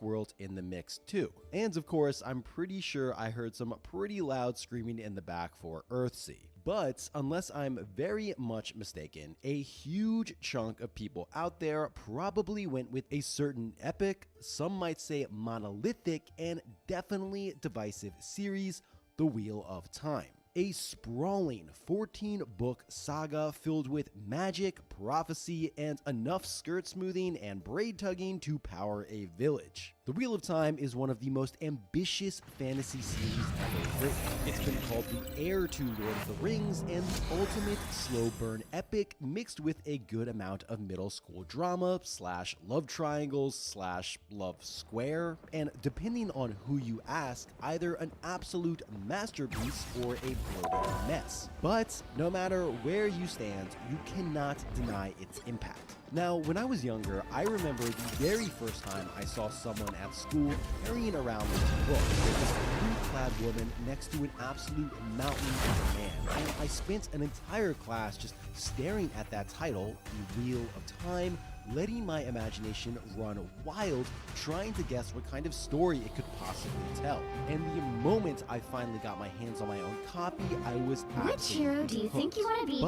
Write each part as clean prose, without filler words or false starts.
Discworld in the mix too. And of course, I'm pretty sure I heard some pretty loud screaming in the back for Earthsea. But unless I'm very much mistaken, a huge chunk of people out there probably went with a certain epic, some might say monolithic, and definitely divisive series, The Wheel of Time. A sprawling 14-book saga filled with magic, prophecy, and enough skirt smoothing and braid tugging to power a village. The Wheel of Time is one of the most ambitious fantasy series ever written. It's been called the heir to Lord of the Rings and the ultimate slow burn epic mixed with a good amount of middle school drama slash love triangles slash love square, and depending on who you ask, either an absolute masterpiece or a bloated mess. But no matter where you stand, you cannot deny its impact. Now, when I was younger, I remember the very first time I saw someone at school carrying around this book. There was a blue-clad woman next to an absolute mountain of a man, and I spent an entire class just staring at that title, The Wheel of Time, letting my imagination run wild, trying to guess what kind of story it could possibly tell. And the moment I finally got my hands on my own copy, I was absolutely Which hero do you think you want to be today?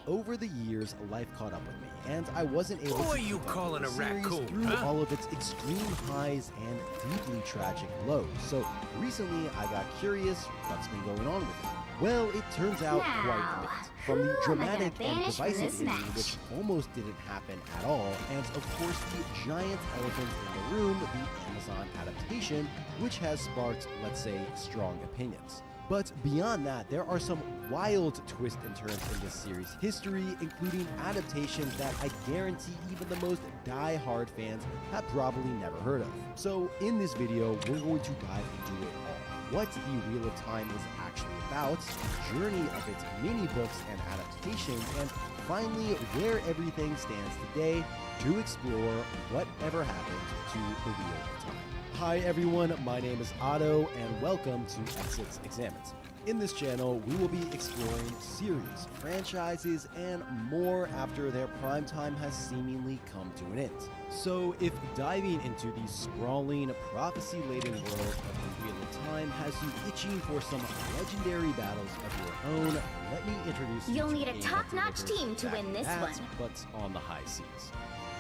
But over the years, life caught up with me, and I wasn't able Who to are you keep up calling with a the series raccoon, through huh? all of its extreme highs and deeply tragic lows. So recently, I got curious what's been going on with it. Well, it turns out Now, quite a bit. From the who am I dramatic gonna and banish from divisive this ending, match? which almost didn't happen at all, and of course the giant elephant in the room, the Amazon adaptation, which has sparked, let's say, strong opinions. But beyond that, there are some wild twists and turns in this series' history, including adaptations that I guarantee even the most die-hard fans have probably never heard of. So in this video, we're going to dive into it all. What The Wheel of Time is actually about, the journey of its mini-books and adaptations, and finally where everything stands today to explore whatever happened to The Wheel of Time. Hi everyone, my name is Otto, and welcome to Exits Examines. In this channel, we will be exploring series, franchises, and more after their prime time has seemingly come to an end. So if diving into the sprawling, prophecy-laden world of The Wheel of Time has you itching for some legendary battles of your own, let me introduce you You'll to need a game top-notch that delivers team to win this exactly one. that, but on the high seas.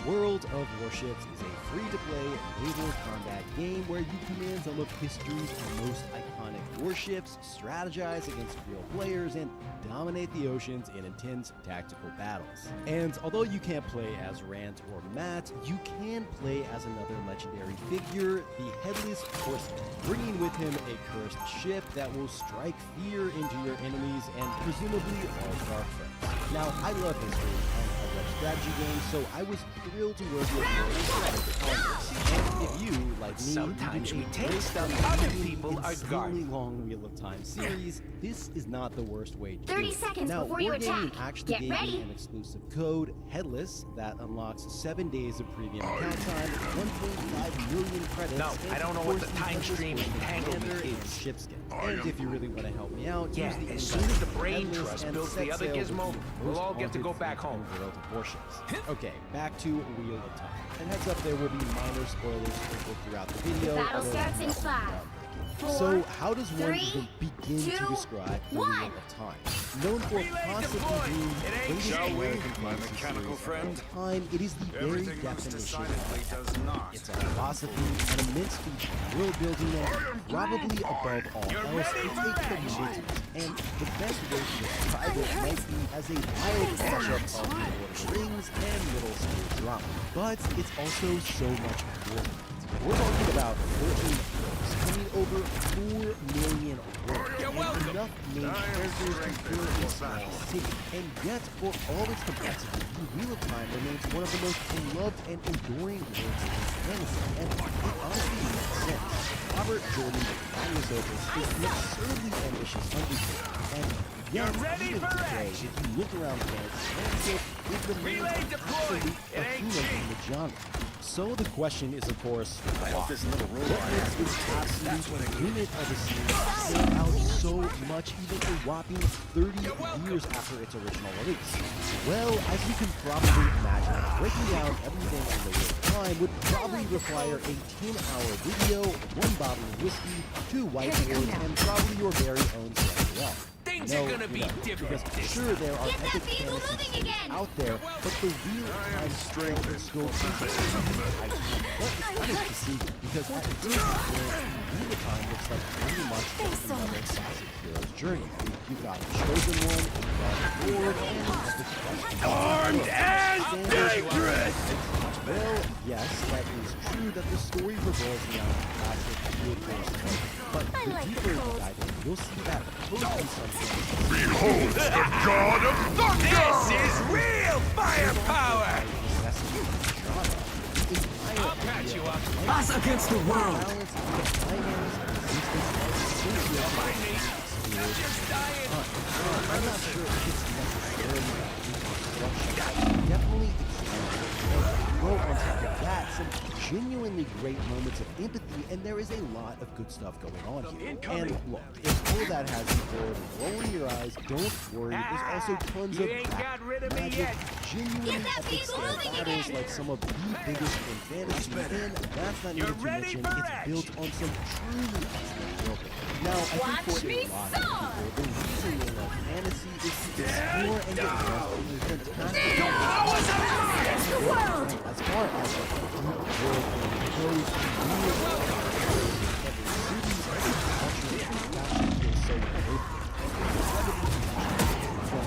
World of Warships is a free-to-play naval combat game where you command some of history's most iconic warships, strategize against real players, and dominate the oceans in intense tactical battles. And although you can't play as Rand or Matt, you can play as another legendary figure, the Headless Horseman, bringing with him a cursed ship that will strike fear into your enemies and presumably all of our friends. Now, I love history and I love strategy games, so I was thrilled to work with your strategy on this. And if you, like me, Sometimes we take embrace stuff the other really people are insanely guarding. long Wheel of Time series, this is not the worst way to 30 do it. seconds Now, before you Wargaming attack. actually Get gave ready. me an exclusive code, Headless, that unlocks 7 days of premium account time, 1.5 million credits. No, and I don't know of what course the time Headless stream Horseman entanglement Commander and is. ship skin. And if you really want to help me out, Yeah, use the as soon as the Brain Headless Trust and builds set the other sail with gizmo, the we'll most all get to go haunted back fleet home. in the world of warships. Okay, back to Wheel of Time. And heads up, there will be minor spoilers sprinkled throughout the video. Battle although starts in nothing 5, groundbreaking. 4, So how does one 3, even begin to 2, describe the 1. Wheel of Time? Known for Relay possibly deployed. being the It ain't greatest shall we, American my fantasy mechanical series of friend? all time, it is the very Everything most definition decidedly of does not. It's a philosophy, an immense feat of world building, and probably above all You're else, ready it's for a commitment. And the best way to describe it might be as a wild mashup of Lord of the Rings and middle school drama. But it's also so much more than that. We're talking about 14 books, coming over 4 million words, You're and welcome. enough main characters to fill a small city. And yet, for all its complexity, The Wheel of Time remains one of the most beloved and enduring works in fantasy, and it honestly makes sense. Robert Jordan's magnus opus is an absurdly ambitious undertaking, and yet, You're ready even for today, action. if you look around the fantasy landscape, it remains Relay an deployed. absolute It ain't behemoth cheap. in the genre. So the question is, of course, what makes this absolute unit of a series stand out so much even a whopping 30 years after its original release? Well, as you can probably imagine, breaking down everything in the real time would probably require a 10-hour video, 1 bottle of whiskey, 2 whiteboards, and probably your very own Samuel. Things are gonna be different. Because sure, there are Get that epic vehicle fantasy moving series again. out there, but the real-time strength and scope is kind of deceiving because at first glance, Wheel of Time looks like pretty much just another classic hero's journey. You've got the Chosen One, you've got Lord, and the Quest. Armed and dangerous! Well, yes, that is true that the story revolves around classic Wheel of Time, but the deeper you dive in, you'll see that posing something. Behold the god of thunder! This is real firepower! I'll patch you up. Us against the world. Just dying. I'm not sure if it's necessarily reconstruction. Definitely well, on top of that, some genuinely great moments of empathy, and there is a lot of good stuff going on here. And look, if all that has you bored and rolling your eyes, don't worry. There's also tons You of ain't got rid of me magic, yet. genuinely Get that epic vehicle scale moving battles again. like some of the biggest in fantasy, and that's not You're even to ready mention for it's action. built on some truly excellent building. Now, I Watch think for me a lot soar. of people, the reason they love fantasy is to explore and get lost in the fantastic Against the world. as far as the deep world goes, every city's every culture and fashion feels so appropriate. From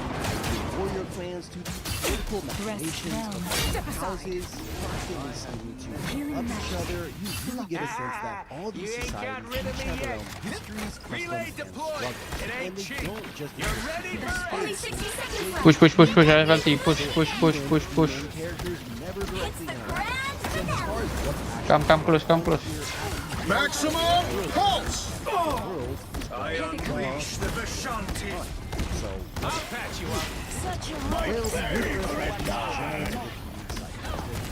the warrior clans to the political machinations of different houses, constantly seeming to love each other, you really get a sense that all You these ain't got societies rid of each me have their yet. own histories, Relay customs, and deployed. struggles, It ain't and they cheap. don't just You're exist ready in for Only space. 60 seconds left. Push, push, push, push. I have to push, push, push, push, push. Main characters never directly the interact. grand So as far as what's actually Come close, come close. Maximum pulse! world, I unleash the Vishanti. so I'll patch you up. Such a well, the universe might be giant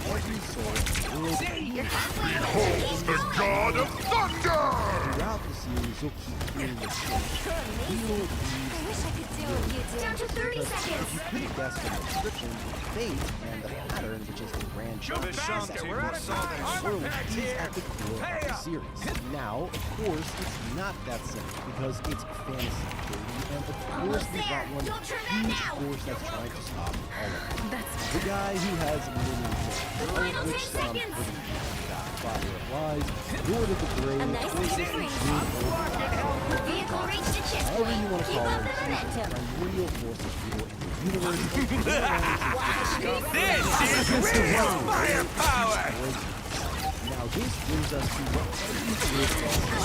every sword, world, Behold the god of thunder! throughout the series, you'll keep hearing this wheel I wish I could do what you do. Down to 30 because if seconds. you couldn't guess from the description, fate and the pattern, which is the grand challenge faster, we're out of time. world Armor is here. at the core of Pay the up. series. Now, of course, it's not that simple because it's fantasy, baby, and of course we've got one Don't turn that huge now. force that's trying to stop all of it. That's The guy who has minions, all Final of which 10 sound seconds. pretty bad. Father of Lies, Lord of the Grave, A nice or just big a ring. good old vehicle reached the however you want checkpoint. to Keep call up it, the he's momentum. the primordial force of evil in the universe. This is real firepower. Now this brings us to what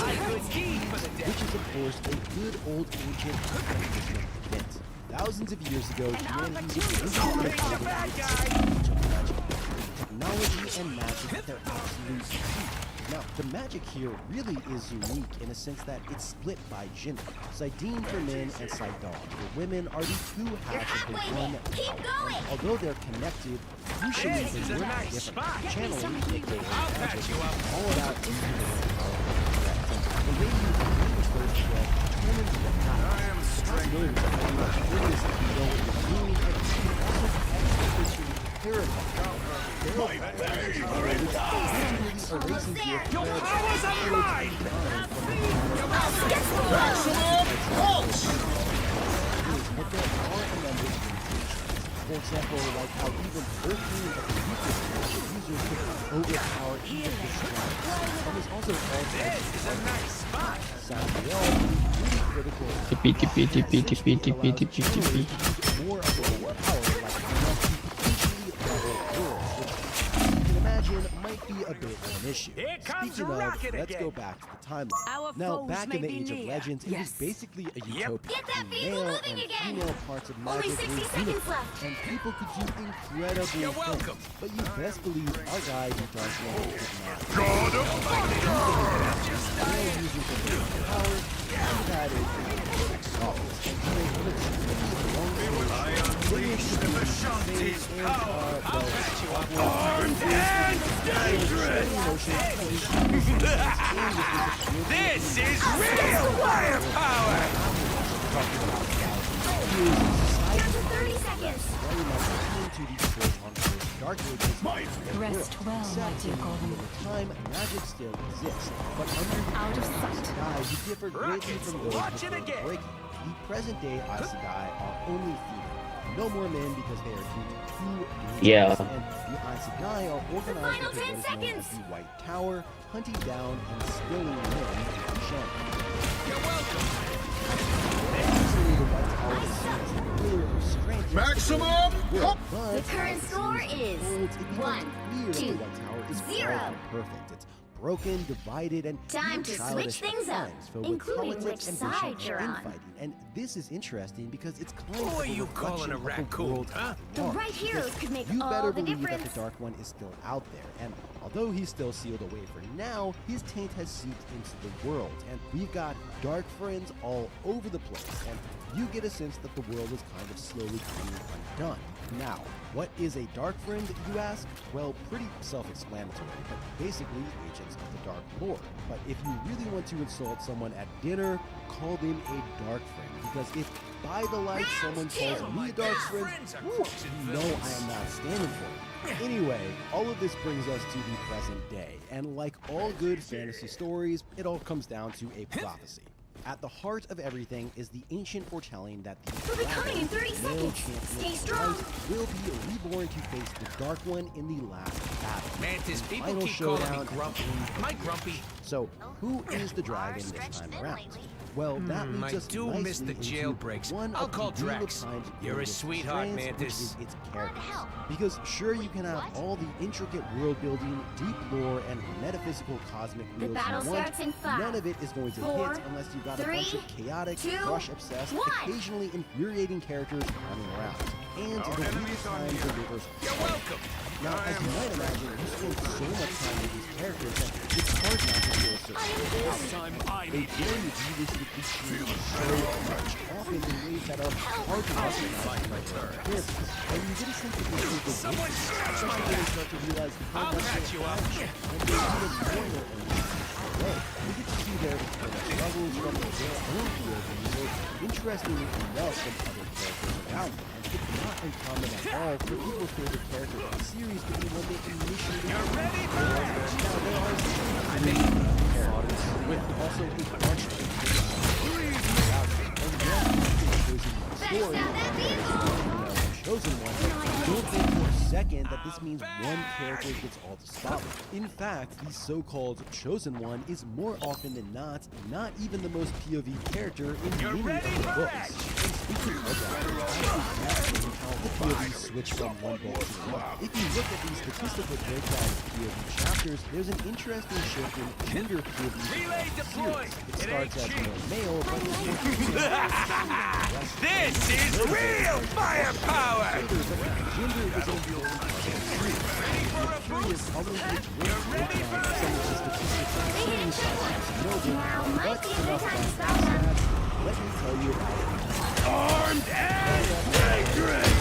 I could key for the day. which is of course a good old ancient tradition of myth. Thousands of years ago, humanity was Face the bad guy. technology and magic at their absolute peak. Now, the magic here really is unique in a sense that it's split by gender. Saidin for men and Saidon for women are the two halves of the halfway one there. Keep power. going. And although they're connected, crucially This is they a work nice different. spot. Channeling, aka I'll patch magic, you up. all about using the one power correct. And the way you use those thread determines what happens. The possibilities are pretty much endless if you know what you're doing, and you can also be exponentially terrifying. Almost there. Your powers are mine. Maximum pulse! But there are a number of limitations. For example, like how even 13 of the weakest users could overpower even the strongest. And there's also all This is a nice spot. Samuel, really critical. TP, TP, TP, TP, TP, TP, TP. More of a power, like enough to potentially level worlds, which you can imagine might be a bit of an issue. Here comes Speaking a of, rocket let's again. go back to the timeline. Our Now, foes back may in the be Age of near. Legends, it was Yes. basically a utopia. Get that The vehicle male moving and again. female parts of Only magic 60 were seconds unified, left. and people could do incredible You're things. welcome. But you best believe our guy who does well did not. God of thunder! Male users of their power, and that is office. And you know, it's really long I unleash the Vishanti's power. I'll patch you up. Armed and This is real firepower! Down to 30 seconds. very much into the sport on Earth. Dark Ages Rest well, my dear Golden. at the time, magic still exists, but under the Out of Aes sight. Sedai, who differ greatly Rockets, from those watch it before again. breaking. The present-day Aes Sedai are only female. No more men because they are too Yeah. And the Aes Sedai are organized final into 10 what is known as seconds. the White Tower, hunting down and stealing men to Shen. You're welcome. Usually the White Tower is seen as the pillar of strength. Maximum But The current score is it becomes 1, clear that 2, the White Tower is 0. far from perfect. It's broken, divided, and Time even to childish switch things at up, times, filled including with politics, which ambition, side and you're on. infighting. And this is interesting because it's kind Who of are a you reflection calling a of the raccoon, world huh? at The large, right heroes because could make you all better the believe that difference. the Dark One is still out there, and although he's still sealed away for now, his taint has seeped into the world, and we've got dark friends all over the place, and you get a sense that the world is kind of slowly coming undone. Now, what is a dark friend, you ask? Well, pretty self-explanatory, but basically agents of the Dark Lord. But if you really want to insult someone at dinner, call them a dark friend, because if by the light someone calls me a dark friend, whew, you know I am not standing for it. Anyway, all of this brings us to the present day, and like all good fantasy stories, it all comes down to a prophecy. At the heart of everything is the ancient foretelling that the We'll be coming in 30 male seconds. champion Stay of strong. light will be reborn to face the Dark One in the last battle. Mantis, The people final keep calling showdown me at the grumpy. end of Am I the grumpy? So, who is the dragon this time around? Well, that leads I us do nicely miss the into jailbreaks. one I'll of call the Wheel of Drax. Time's You're a greatest sweetheart, strands, which Mantis. is its characters. hell? Because sure, you can have all the intricate world building, deep lore, and metaphysical cosmic The wheels battle you want. starts in 5, None of it is going to 4, hit unless you've got a bunch of 3, chaotic, 2, crush-obsessed, 1. occasionally infuriating characters running around. And the Wheel enemies of are Time near. delivers. You're welcome. Now, as you might imagine, you spend so much time with these characters that it's hard not to feel a certain they dare you do this with these series so much, often in ways that are hard to recognize in regular characters. And you get a sense of this with the Someone scratch my really back. start to realize how I'll much patch they you up. action, and they're even more their own way. We get to see their internal struggles from their own field and more interestingly enough from other characters around them. And it's not uncommon at all for people's favorite character of the series to be one they initially You're ready for it. now, there are characters with also a bunch of Better stop that vehicle. chosen one. Don't think for a second that this means one character gets all the spotlight. In fact, the so-called chosen one is more often than not even the most POV character in You're many ready of the for books. action. And speaking of that, it's fascinating how the POV switch from one book to another. If you look at the statistical breakdown of POV chapters, there's an interesting shift in gender POV Relay deployed. series. It It starts ain't as cheap. more male, but it's more female. This is real firepower. Gender is an important part of the series. Curious how many great breakdown of some of the statistics and series as noble, Now might but be a good enough time to about stop that. them. Let me tell you about it. Armed and dangerous.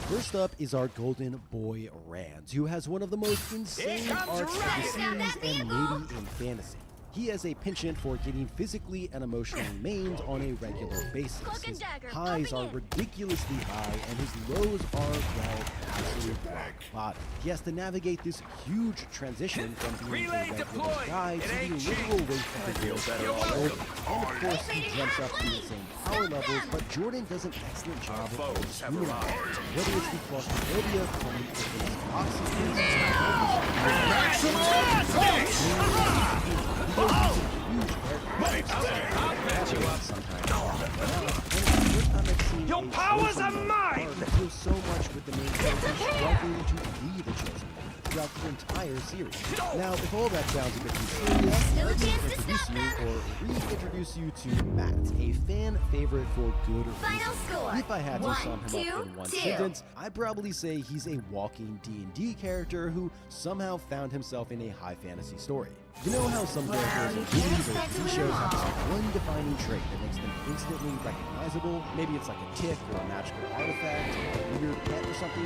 First up is our golden boy Rand, who has one of the most insane Here comes arcs of the Rand. series That and vehicle. maybe in fantasy. He has a penchant for getting physically and emotionally maimed on a regular basis. Cloak and His dagger, highs are bumping in. ridiculously high, and his lows are, well, absolute rock bottom. He has to navigate this huge transition from being a Relay regular deployed. guy It to the ain't literal cheap. weight of the world. You're welcome. And of course, he jumps up to the same power levels, but Jordan does an excellent job of always doing that. Whether it's the claustrophobia coming with his oxygen, Your powers are mine! Feels so much with the main character struggling to be the chosen one throughout the entire series. Now, if all that sounds a bit too serious, Still a let me chance to introduce stop you them. or reintroduce you to Matt, a fan favorite for good Final reason. score. If I had to 1, sum him up 2, in one 2. sentence, I'd probably say he's a walking D&D character who somehow found himself in a high fantasy story. You know how some characters in you movies or can't TV expect to shows win have all. this one defining trait that makes them instantly recognizable? Maybe it's like a tick or a magical artifact or a weird pet or something.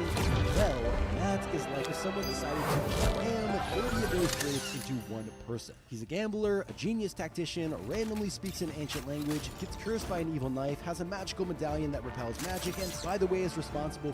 Well, Matt is like if someone decided to cram 30 of those traits into one person. He's a gambler, a genius tactician, randomly speaks an ancient language, gets cursed by an evil knife, has a magical medallion that repels magic, and by the way is responsible